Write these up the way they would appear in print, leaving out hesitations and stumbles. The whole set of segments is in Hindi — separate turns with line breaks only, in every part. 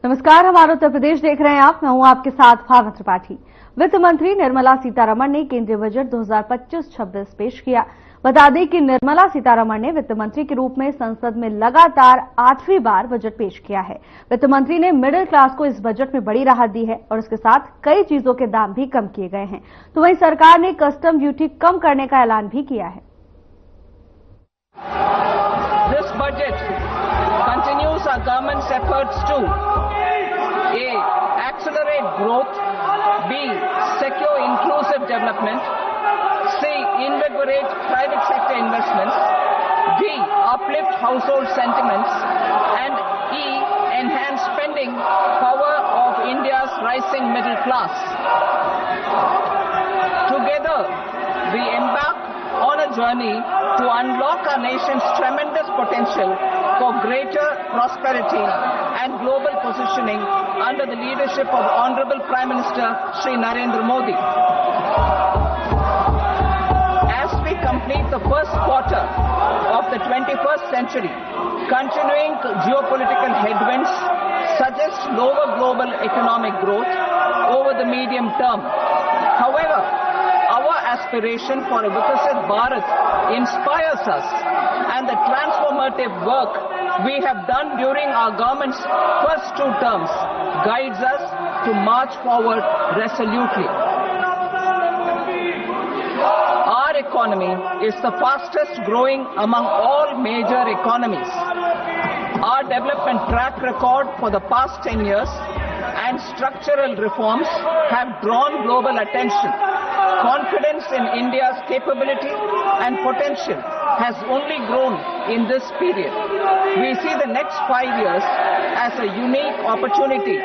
नमस्कार, हमारा उत्तर प्रदेश देख रहे हैं आप। मैं हूं आपके साथ भावना त्रिपाठी। वित्त मंत्री निर्मला सीतारमण ने केंद्रीय बजट 2025-26 पेश किया। बता दें कि निर्मला सीतारमण ने वित्त मंत्री के रूप में संसद में लगातार 8वीं बार बजट पेश किया है। वित्त मंत्री ने मिडिल क्लास को इस बजट में बड़ी राहत दी है और इसके साथ कई चीजों के दाम भी कम किए गए हैं। तो वहीं सरकार ने कस्टम ड्यूटी कम करने का ऐलान भी किया है।
This budget continues our government's efforts to A. Accelerate growth, B. Secure inclusive development, C. Invigorate private sector investments, D. Uplift household sentiments, and E. Enhance spending power of India's rising middle class. Together, we embark on a journey to unlock our nation's tremendous potential for greater prosperity and global positioning under the leadership of Honorable Prime Minister Shri Narendra Modi. As we complete the first quarter of the 21st century, continuing geopolitical headwinds suggest lower global economic growth over the medium term. However, our aspiration for a Vikasit Bharat inspires us, and the transformative work we have done during our government's first 2 terms guides us to march forward resolutely. Our economy is the fastest growing among all major economies. Our development track record for the past 10 years and structural reforms have drawn global attention. Confidence in India's capability and potential has only grown in this period. We see the next 5 years as a unique opportunity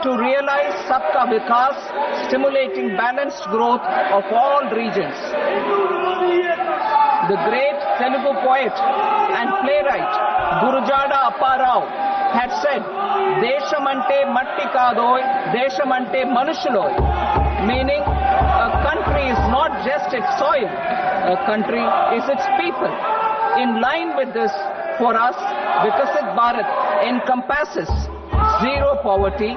to realize Sabka Vikas, stimulating balanced growth of all regions. The great Telugu poet and playwright Gurujada Appa Rao had said, "Deshamante matti kadoy, deshamante manushuloy," meaning a country is not just its soil, a country is its people. In line with this, for us, Vikasit Bharat encompasses zero poverty,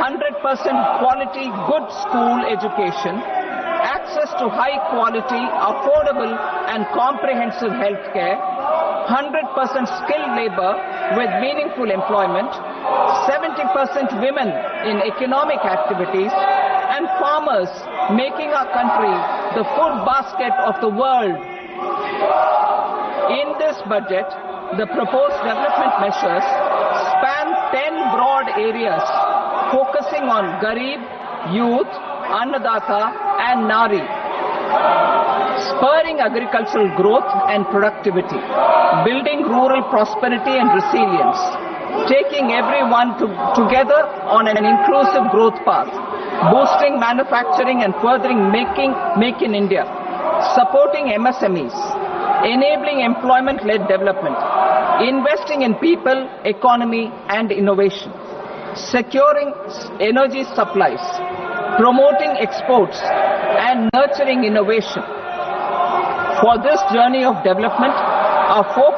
100% quality good school education, access to high quality, affordable and comprehensive health care, 100% skilled labor with meaningful employment, 70% women in economic activities, and farmers making our country the food basket of the world. In this budget, the proposed development measures span 10 broad areas focusing on Garib, youth, Annadata and Nari, spurring agricultural growth and productivity, building rural prosperity and resilience, taking everyone together on an inclusive growth path, boosting manufacturing and furthering Make in India, supporting MSMEs, enabling employment-led development, investing in people, economy and innovation, securing energy supplies, promoting exports and nurturing innovation. For this journey of development, our 4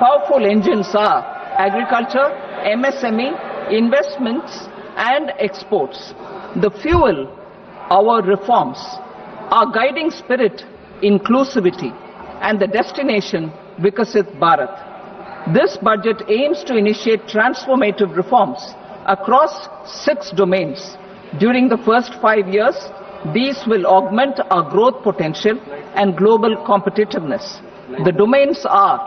powerful engines are agriculture, MSME, investments and exports. The fuel, our reforms, our guiding spirit, inclusivity, and the destination, Vikasit Bharat. This budget aims to initiate transformative reforms across 6 domains. During the first 5 years, these will augment our growth potential and global competitiveness. The domains are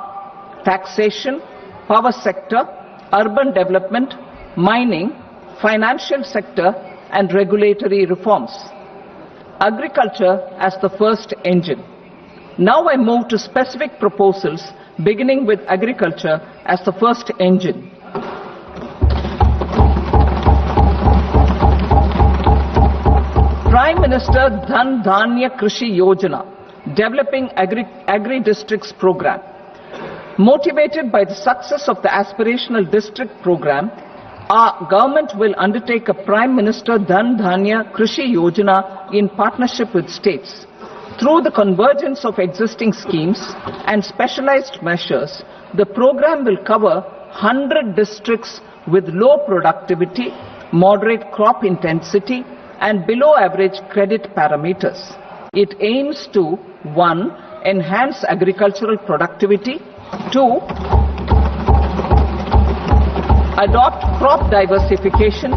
taxation, power sector, urban development, mining, financial sector, and regulatory reforms. Agriculture as the first engine. Now I move to specific proposals, beginning with agriculture as the first engine. Prime Minister Dhan Dhanya Krishi Yojana, developing agri-districts program. Motivated by the success of the aspirational district program, our government will undertake a Prime Minister Dhan Dhanya Krishi Yojana in partnership with states. Through the convergence of existing schemes and specialized measures, the program will cover 100 districts with low productivity, moderate crop intensity, and below average credit parameters. It aims to 1. Enhance agricultural productivity, 2. Adopt crop diversification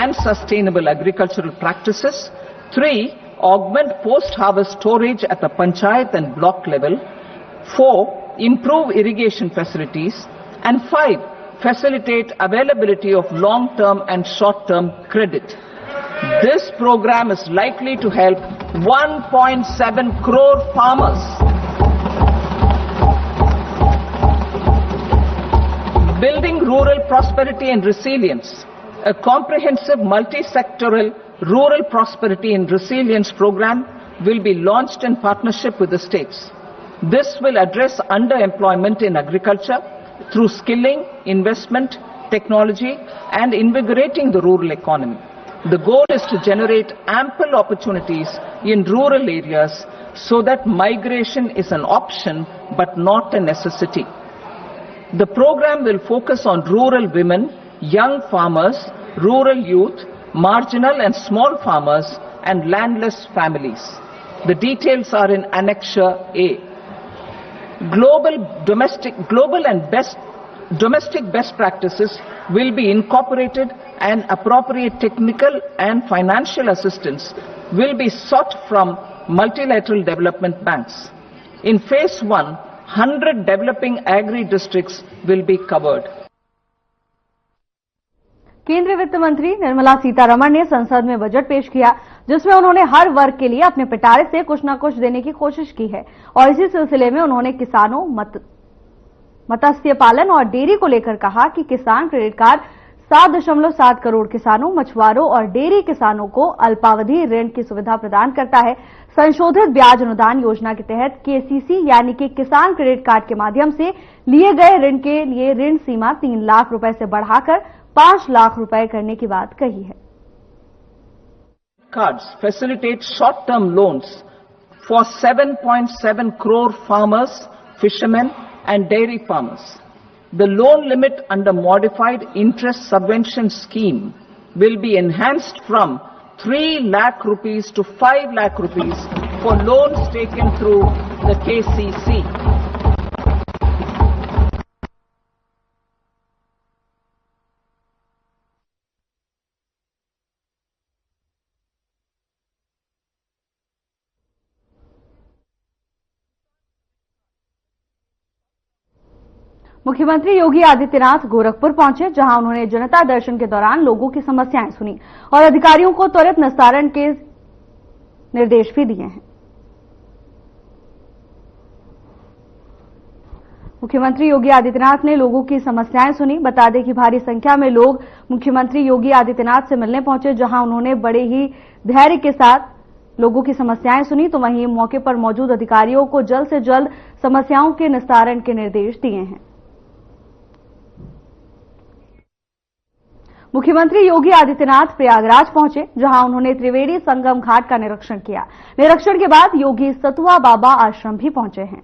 and sustainable agricultural practices, 3. Augment post-harvest storage at the panchayat and block level, 4. Improve irrigation facilities, and 5. Facilitate availability of long-term and short-term credit. This program is likely to help 1.7 crore farmers. Building rural prosperity and resilience. A comprehensive multi-sectoral rural prosperity and resilience program will be launched in partnership with the states. This will address underemployment in agriculture through skilling, investment, technology, and invigorating the rural economy. The goal is to generate ample opportunities in rural areas so that migration is an option but not a necessity. The program will focus on rural women, young farmers, rural youth, marginal and small farmers, and landless families. The details are in Annexure A. Domestic best practices will be incorporated, and appropriate technical and financial assistance will be sought from multilateral development banks. In phase 1, 100 developing agri districts will be covered.
केंद्रीय वित्त मंत्री निर्मला सीतारमण ने संसद में बजट पेश किया, जिसमें उन्होंने हर वर्ग के लिए अपने पिटारे से कुछ न कुछ देने की कोशिश की है। और इसी सिलसिले में उन्होंने किसानों, मत्स्य पालन और डेयरी को लेकर कहा कि किसान क्रेडिट कार्ड 7.7 करोड़ किसानों, मछुआरों और डेयरी किसानों को अल्पावधि ऋण की सुविधा प्रदान करता है। संशोधित ब्याज अनुदान योजना के तहत केसीसी यानी कि किसान क्रेडिट कार्ड के माध्यम से लिए गए ऋण के लिए ऋण सीमा 3 लाख रुपए से बढ़ाकर 5 लाख रुपए करने की बात कही है।
Cards facilitate short-term loans for 7.7 crore farmers, fishermen, and dairy farmers. The loan limit under modified interest subvention scheme will be enhanced from 3 lakh rupees to 5 lakh rupees for loans taken through the KCC.
मुख्यमंत्री योगी आदित्यनाथ गोरखपुर पहुंचे, जहां उन्होंने जनता दर्शन के दौरान लोगों की समस्याएं सुनी और अधिकारियों को त्वरित निस्तारण के निर्देश भी दिए हैं। मुख्यमंत्री योगी आदित्यनाथ ने लोगों की समस्याएं सुनी। बता दें कि भारी संख्या में लोग मुख्यमंत्री योगी आदित्यनाथ से मिलने पहुंचे, जहां उन्होंने बड़े ही धैर्य के साथ लोगों की समस्याएं सुनी। तो वहीं मौके पर मौजूद अधिकारियों को जल्द से जल्द समस्याओं के निस्तारण के निर्देश दिए हैं। मुख्यमंत्री योगी आदित्यनाथ प्रयागराज पहुंचे, जहां उन्होंने त्रिवेणी संगम घाट का निरीक्षण किया। निरीक्षण के बाद योगी सतुआ बाबा आश्रम भी पहुंचे हैं।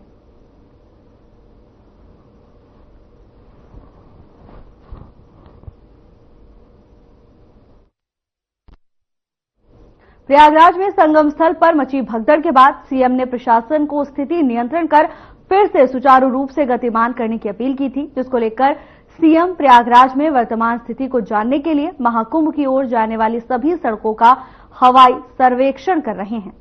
प्रयागराज में संगम स्थल पर मची भगदड़ के बाद सीएम ने प्रशासन को स्थिति नियंत्रण कर फिर से सुचारू रूप से गतिमान करने की अपील की थी, जिसको लेकर सीएम प्रयागराज में वर्तमान स्थिति को जानने के लिए महाकुंभ की ओर जाने वाली सभी सड़कों का हवाई सर्वेक्षण कर रहे हैं।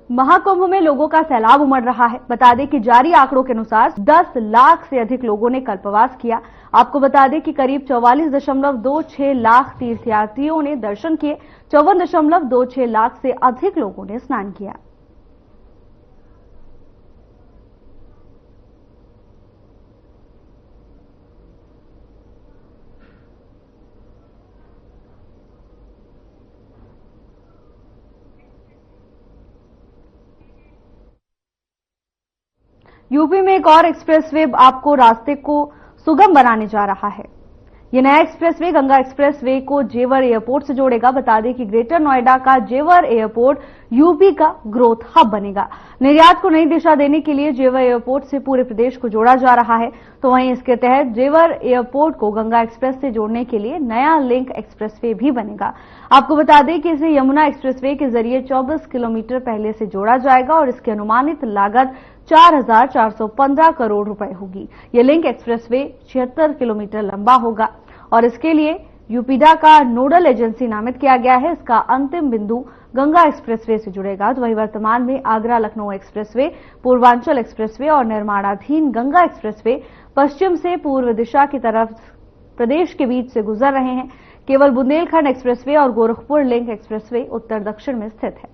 महाकुंभ में लोगों का सैलाब उमड़ रहा है। बता दें कि जारी आंकड़ों के अनुसार 10 लाख से अधिक लोगों ने कल्पवास किया। आपको बता दें कि करीब 44.26 लाख तीर्थयात्रियों ने दर्शन किए। 54.26 लाख से अधिक लोगों ने स्नान किया। यूपी में एक और एक्सप्रेसवे आपको रास्ते को सुगम बनाने जा रहा है। ये नया एक्सप्रेसवे गंगा एक्सप्रेसवे को जेवर एयरपोर्ट से जोड़ेगा। बता दें कि ग्रेटर नोएडा का जेवर एयरपोर्ट यूपी का ग्रोथ हब बनेगा। निर्यात को नई दिशा देने के लिए जेवर एयरपोर्ट से पूरे प्रदेश को जोड़ा जा रहा है, तो वहीं इसके तहत जेवर एयरपोर्ट को गंगा एक्सप्रेस से जोड़ने के लिए नया लिंक एक्सप्रेसवे भी बनेगा। आपको बता दें कि इसे यमुना एक्सप्रेसवे के जरिए 24 किलोमीटर पहले से जोड़ा जाएगा और इसकी अनुमानित लागत 4,415 करोड़ रुपए होगी। ये लिंक एक्सप्रेसवे 76 किलोमीटर लंबा होगा और इसके लिए यूपीडा का नोडल एजेंसी नामित किया गया है। इसका अंतिम बिंदु गंगा एक्सप्रेसवे से जुड़ेगा। तो वहीं वर्तमान में आगरा लखनऊ एक्सप्रेसवे, पूर्वांचल एक्सप्रेसवे और निर्माणाधीन गंगा एक्सप्रेसवे पश्चिम से पूर्व दिशा की तरफ प्रदेश के बीच से गुजर रहे हैं। केवल बुंदेलखंड एक्सप्रेसवे और गोरखपुर लिंक एक्सप्रेसवे उत्तर दक्षिण में स्थित है।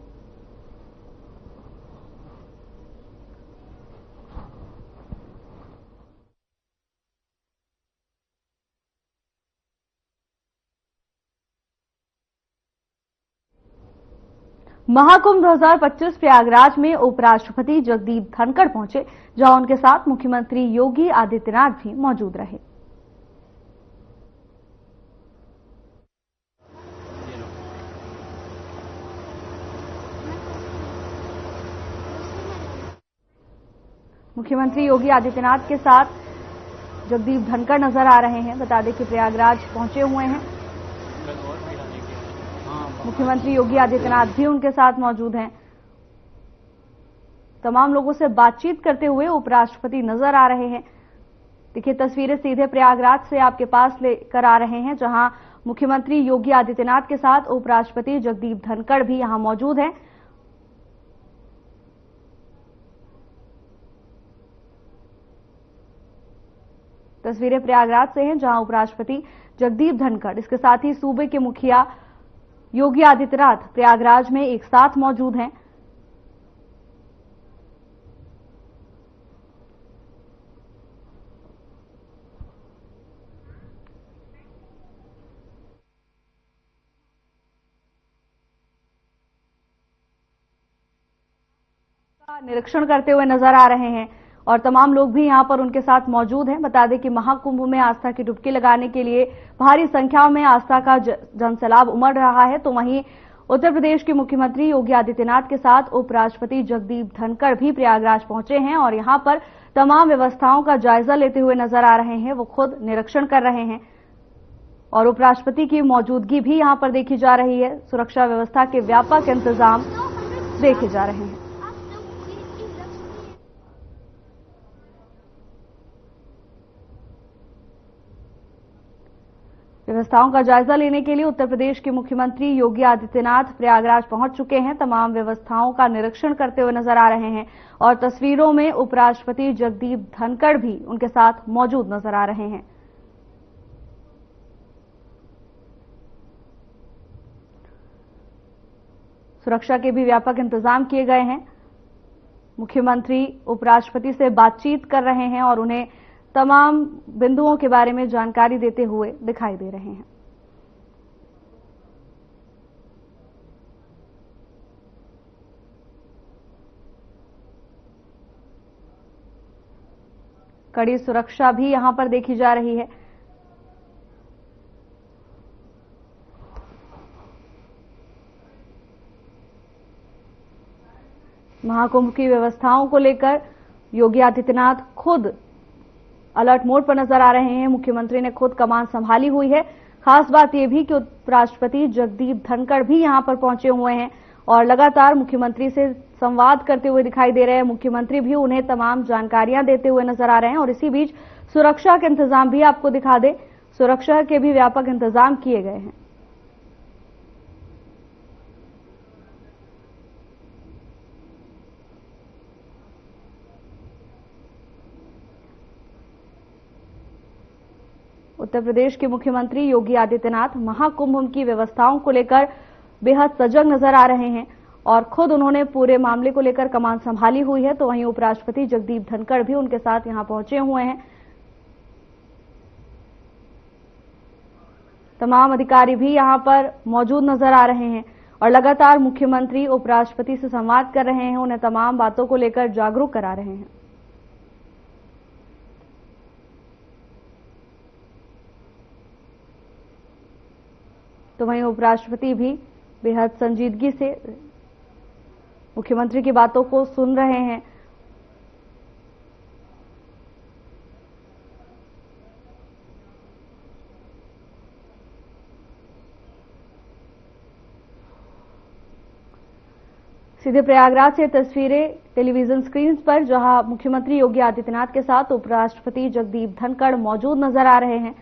महाकुंभ 2025 प्रयागराज में उपराष्ट्रपति जगदीप धनखड़ पहुंचे, जहां उनके साथ मुख्यमंत्री योगी आदित्यनाथ भी मौजूद रहे। मुख्यमंत्री योगी आदित्यनाथ के साथ जगदीप धनखड़ नजर आ रहे हैं। बता दें कि प्रयागराज पहुंचे हुए हैं। मुख्यमंत्री योगी आदित्यनाथ भी उनके साथ मौजूद हैं। तमाम लोगों से बातचीत करते हुए उपराष्ट्रपति नजर आ रहे हैं। देखिए, तस्वीरें सीधे प्रयागराज से आपके पास लेकर आ रहे हैं, जहां मुख्यमंत्री योगी आदित्यनाथ के साथ उपराष्ट्रपति जगदीप धनखड़ भी यहां मौजूद हैं। तस्वीरें प्रयागराज से हैं, जहां उपराष्ट्रपति जगदीप धनखड़, इसके साथ ही सूबे के मुखिया योगी आदित्यनाथ प्रयागराज में एक साथ मौजूद हैं। निरीक्षण करते हुए नजर आ रहे हैं और तमाम लोग भी यहां पर उनके साथ मौजूद हैं। बता दें कि महाकुंभ में आस्था की डुबकी लगाने के लिए भारी संख्या में आस्था का जनसैलाब उमड़ रहा है। तो वहीं उत्तर प्रदेश के मुख्यमंत्री योगी आदित्यनाथ के साथ उपराष्ट्रपति जगदीप धनखड़ भी प्रयागराज पहुंचे हैं और यहां पर तमाम व्यवस्थाओं का जायजा लेते हुए नजर आ रहे हैं। वो खुद निरीक्षण कर रहे हैं और उपराष्ट्रपति की मौजूदगी भी यहां पर देखी जा रही है। सुरक्षा व्यवस्था के व्यापक इंतजाम देखे जा रहे हैं। व्यवस्थाओं का जायजा लेने के लिए उत्तर प्रदेश के मुख्यमंत्री योगी आदित्यनाथ प्रयागराज पहुंच चुके हैं। तमाम व्यवस्थाओं का निरीक्षण करते हुए नजर आ रहे हैं और तस्वीरों में उपराष्ट्रपति जगदीप धनखड़ भी उनके साथ मौजूद नजर आ रहे हैं। सुरक्षा के भी व्यापक इंतजाम किए गए हैं। मुख्यमंत्री उपराष्ट्रपति से बातचीत कर रहे हैं और उन्हें तमाम बिंदुओं के बारे में जानकारी देते हुए दिखाई दे रहे हैं। कड़ी सुरक्षा भी यहां पर देखी जा रही है। महाकुंभ की व्यवस्थाओं को लेकर योगी आदित्यनाथ खुद अलर्ट मोड पर नजर आ रहे हैं। मुख्यमंत्री ने खुद कमान संभाली हुई है। खास बात यह भी कि उपराष्ट्रपति जगदीप धनखड़ भी यहां पर पहुंचे हुए हैं और लगातार मुख्यमंत्री से संवाद करते हुए दिखाई दे रहे हैं। मुख्यमंत्री भी उन्हें तमाम जानकारियां देते हुए नजर आ रहे हैं और इसी बीच सुरक्षा के इंतजाम भी आपको दिखा दें, सुरक्षा के भी व्यापक इंतजाम किए गए हैं। उत्तर प्रदेश के मुख्यमंत्री योगी आदित्यनाथ महाकुंभ की व्यवस्थाओं को लेकर बेहद सजग नजर आ रहे हैं और खुद उन्होंने पूरे मामले को लेकर कमान संभाली हुई है। तो वहीं उपराष्ट्रपति जगदीप धनखड़ भी उनके साथ यहां पहुंचे हुए हैं। तमाम अधिकारी भी यहां पर मौजूद नजर आ रहे हैं और लगातार मुख्यमंत्री उपराष्ट्रपति से संवाद कर रहे हैं, उन्हें तमाम बातों को लेकर जागरूक करा रहे हैं। तो वहीं उपराष्ट्रपति भी बेहद संजीदगी से मुख्यमंत्री की बातों को सुन रहे हैं। सीधे प्रयागराज से तस्वीरें टेलीविजन स्क्रीन पर, जहां मुख्यमंत्री योगी आदित्यनाथ के साथ उपराष्ट्रपति जगदीप धनखड़ मौजूद नजर आ रहे हैं।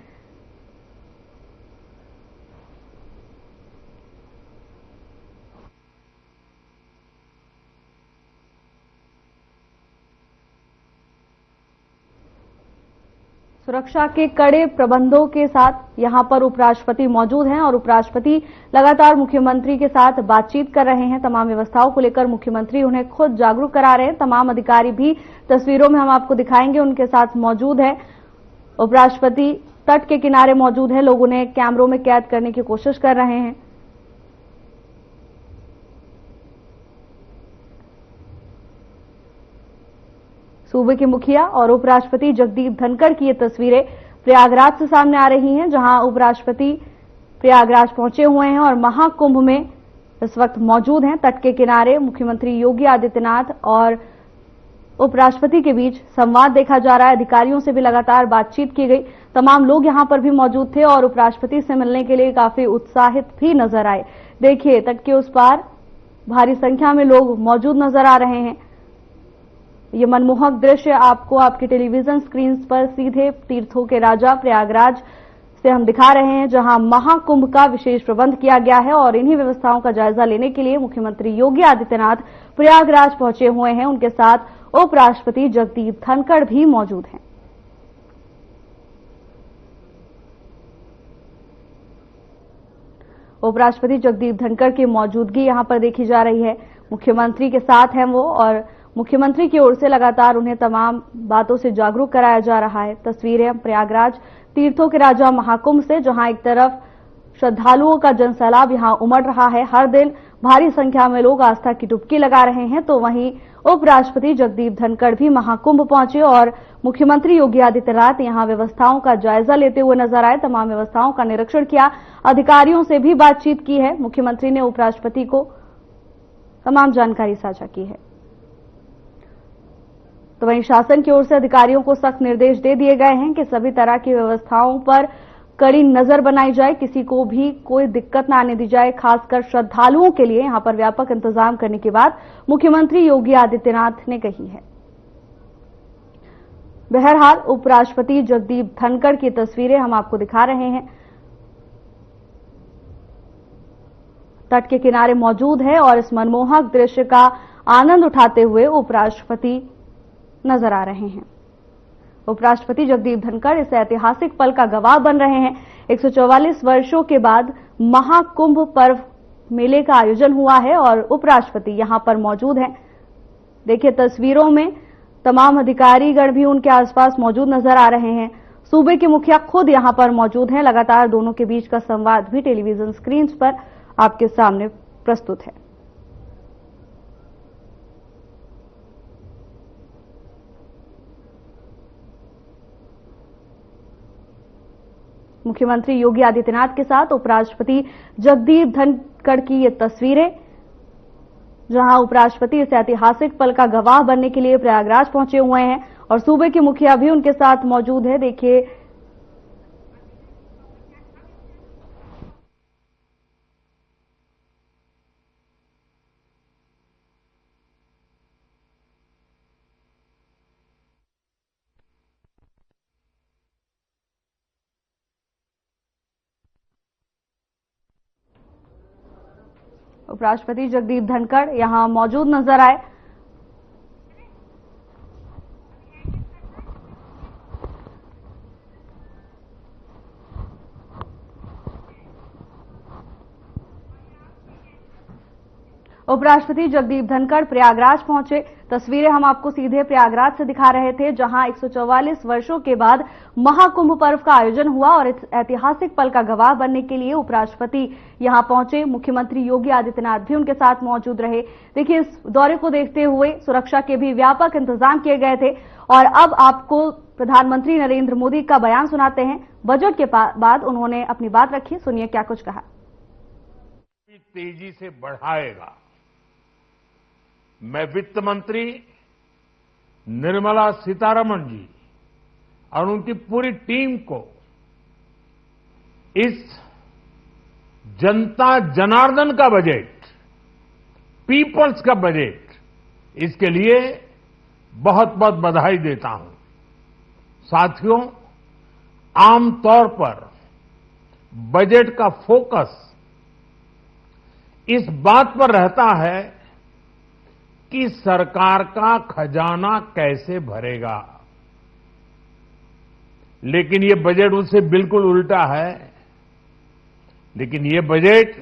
सुरक्षा के कड़े प्रबंधों के साथ यहां पर उपराष्ट्रपति मौजूद हैं और उपराष्ट्रपति लगातार मुख्यमंत्री के साथ बातचीत कर रहे हैं। तमाम व्यवस्थाओं को लेकर मुख्यमंत्री उन्हें खुद जागरूक करा रहे हैं। तमाम अधिकारी भी तस्वीरों में हम आपको दिखाएंगे, उनके साथ मौजूद है। उपराष्ट्रपति तट के किनारे मौजूद है, लोग उन्हें कैमरों में कैद करने की कोशिश कर रहे हैं। सूबे के मुखिया और उपराष्ट्रपति जगदीप धनखड़ की ये तस्वीरें प्रयागराज से सामने आ रही हैं, जहां उपराष्ट्रपति प्रयागराज पहुंचे हुए हैं और महाकुंभ में इस वक्त मौजूद हैं। तट के किनारे मुख्यमंत्री योगी आदित्यनाथ और उपराष्ट्रपति के बीच संवाद देखा जा रहा है। अधिकारियों से भी लगातार बातचीत की गई। तमाम लोग यहां पर भी मौजूद थे और उपराष्ट्रपति से मिलने के लिए काफी उत्साहित भी नजर आए। देखिए, तट के उस पार भारी संख्या में लोग मौजूद नजर आ रहे हैं। ये मनमोहक दृश्य आपको आपके टेलीविजन स्क्रीन पर सीधे तीर्थों के राजा प्रयागराज से हम दिखा रहे हैं, जहां महाकुंभ का विशेष प्रबंध किया गया है और इन्हीं व्यवस्थाओं का जायजा लेने के लिए मुख्यमंत्री योगी आदित्यनाथ प्रयागराज पहुंचे हुए हैं। उनके साथ उपराष्ट्रपति जगदीप धनखड़ भी मौजूद हैं। उपराष्ट्रपति जगदीप धनखड़ की मौजूदगी यहां पर देखी जा रही है। मुख्यमंत्री के साथ हैं वो और मुख्यमंत्री की ओर से लगातार उन्हें तमाम बातों से जागरूक कराया जा रहा है। तस्वीरें प्रयागराज तीर्थों के राजा महाकुंभ से, जहां एक तरफ श्रद्धालुओं का जनसैलाब यहां उमड़ रहा है। हर दिन भारी संख्या में लोग आस्था की डुबकी लगा रहे हैं, तो वहीं उपराष्ट्रपति जगदीप धनखड़ भी महाकुंभ पहुंचे और मुख्यमंत्री योगी आदित्यनाथ यहां व्यवस्थाओं का जायजा लेते हुए नजर आए। तमाम व्यवस्थाओं का निरीक्षण किया, अधिकारियों से भी बातचीत की है। मुख्यमंत्री ने उपराष्ट्रपति को तमाम जानकारी साझा की है। तो वहीं शासन की ओर से अधिकारियों को सख्त निर्देश दे दिए गए हैं कि सभी तरह की व्यवस्थाओं पर कड़ी नजर बनाई जाए, किसी को भी कोई दिक्कत न आने दी जाए। खासकर श्रद्धालुओं के लिए यहां पर व्यापक इंतजाम करने की बात मुख्यमंत्री योगी आदित्यनाथ ने कही है। बहरहाल उपराष्ट्रपति जगदीप धनखड़ की तस्वीरें हम आपको दिखा रहे हैं। तट के किनारे मौजूद है और इस मनमोहक दृश्य का आनंद उठाते हुए उपराष्ट्रपति नजर आ रहे हैं। उपराष्ट्रपति जगदीप धनखड़ इस ऐतिहासिक पल का गवाह बन रहे हैं। 144 वर्षों के बाद महाकुंभ पर्व मेले का आयोजन हुआ है और उपराष्ट्रपति यहां पर मौजूद हैं। देखिए, तस्वीरों में तमाम अधिकारीगण भी उनके आसपास मौजूद नजर आ रहे हैं। सूबे के मुखिया खुद यहां पर मौजूद हैं। लगातार दोनों के बीच का संवाद भी टेलीविजन स्क्रीन पर आपके सामने प्रस्तुत है। मुख्यमंत्री योगी आदित्यनाथ के साथ उपराष्ट्रपति जगदीप धनखड़ की ये तस्वीरें, जहां उपराष्ट्रपति इस ऐतिहासिक पल का गवाह बनने के लिए प्रयागराज पहुंचे हुए हैं और सूबे के मुखिया भी उनके साथ मौजूद है। देखिए, उपराष्ट्रपति जगदीप धनखड़ यहां मौजूद नजर आए। उपराष्ट्रपति जगदीप धनखड़ प्रयागराज पहुंचे। तस्वीरें हम आपको सीधे प्रयागराज से दिखा रहे थे, जहां 144 वर्षों के बाद महाकुंभ पर्व का आयोजन हुआ और इस ऐतिहासिक पल का गवाह बनने के लिए उपराष्ट्रपति यहां पहुंचे। मुख्यमंत्री योगी आदित्यनाथ भी उनके साथ मौजूद रहे। देखिए, इस दौरे को देखते हुए सुरक्षा के भी व्यापक इंतजाम किए गए थे और अब आपको प्रधानमंत्री नरेंद्र मोदी का बयान सुनाते हैं। बजट के बाद उन्होंने अपनी बात रखी, सुनिए क्या कुछ कहा।
तेजी से बढ़ाएगा। मैं वित्त मंत्री निर्मला सीतारमण जी और उनकी पूरी टीम को इस जनता जनार्दन का बजट, पीपल्स का बजट, इसके लिए बहुत बहुत बधाई देता हूं। साथियों, आमतौर पर बजट का फोकस इस बात पर रहता है कि सरकार का खजाना कैसे भरेगा, लेकिन ये बजट उससे बिल्कुल उल्टा है। लेकिन ये बजट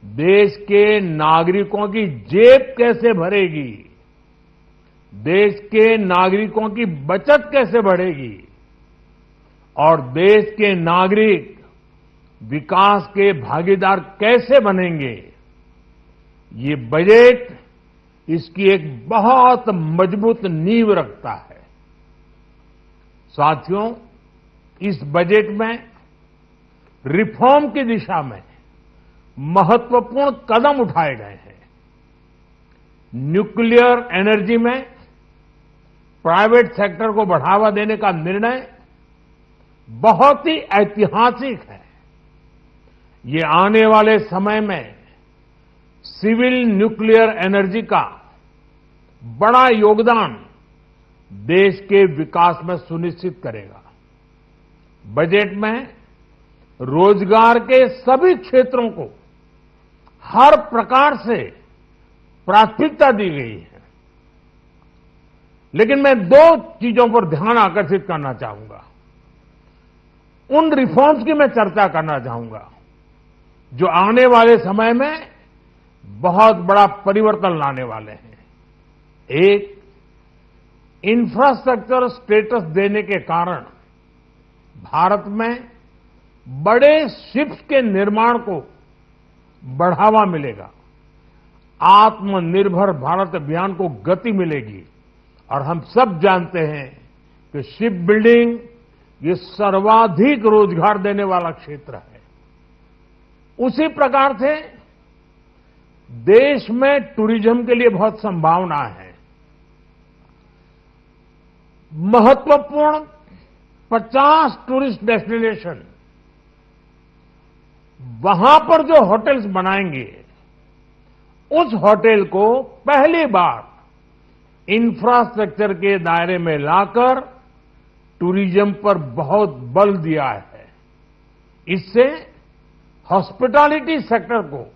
देश के नागरिकों की जेब कैसे भरेगी, देश के नागरिकों की बचत कैसे बढ़ेगी और देश के नागरिक विकास के भागीदार कैसे बनेंगे, ये बजट इसकी एक बहुत मजबूत नींव रखता है। साथियों, इस बजट में रिफॉर्म की दिशा में महत्वपूर्ण कदम उठाए गए हैं। न्यूक्लियर एनर्जी में प्राइवेट सेक्टर को बढ़ावा देने का निर्णय बहुत ही ऐतिहासिक है। ये आने वाले समय में सिविल न्यूक्लियर एनर्जी का बड़ा योगदान देश के विकास में सुनिश्चित करेगा। बजट में रोजगार के सभी क्षेत्रों को हर प्रकार से प्राथमिकता दी गई है। लेकिन मैं दो चीजों पर ध्यान आकर्षित करना चाहूंगा, उन रिफॉर्म्स की मैं चर्चा करना चाहूंगा जो आने वाले समय में बहुत बड़ा परिवर्तन लाने वाले हैं। एक, इंफ्रास्ट्रक्चर स्टेटस देने के कारण भारत में बड़े शिप्स के निर्माण को बढ़ावा मिलेगा, आत्मनिर्भर भारत अभियान को गति मिलेगी। और हम सब जानते हैं कि शिप बिल्डिंग ये सर्वाधिक रोजगार देने वाला क्षेत्र है। उसी प्रकार से देश में टूरिज्म के लिए बहुत संभावना है। महत्वपूर्ण 50 टूरिस्ट डेस्टिनेशन, वहां पर जो होटल्स बनाएंगे, उस होटल को पहली बार इंफ्रास्ट्रक्चर के दायरे में लाकर टूरिज्म पर बहुत बल दिया है। इससे हॉस्पिटैलिटी सेक्टर को,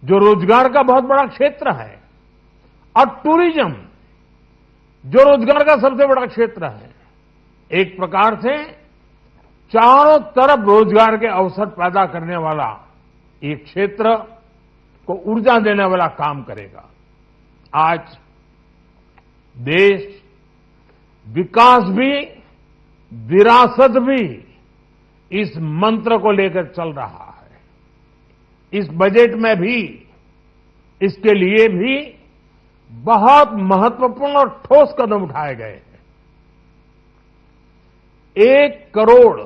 जो रोजगार का बहुत बड़ा क्षेत्र है, और टूरिज्म जो रोजगार का सबसे बड़ा क्षेत्र है, एक प्रकार से चारों तरफ रोजगार के अवसर पैदा करने वाला एक क्षेत्र को ऊर्जा देने वाला काम करेगा। आज देश विकास भी, विरासत भी, इस मंत्र को लेकर चल रहा है। इस बजट में भी इसके लिए भी बहुत महत्वपूर्ण और ठोस कदम उठाए गए हैं। 1 करोड़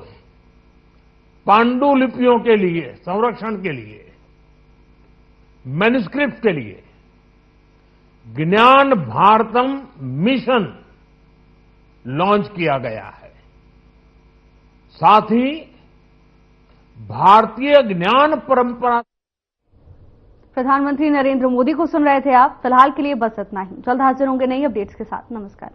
पांडुलिपियों के लिए संरक्षण के लिए, मैन्युस्क्रिप्ट के लिए ज्ञान भारतम मिशन लॉन्च किया गया है। साथ ही भारतीय ज्ञान परंपरा।
प्रधानमंत्री नरेंद्र मोदी को सुन रहे थे आप। फिलहाल के लिए बस इतना ही। जल्द हाजिर होंगे नई अपडेट्स के साथ। नमस्कार।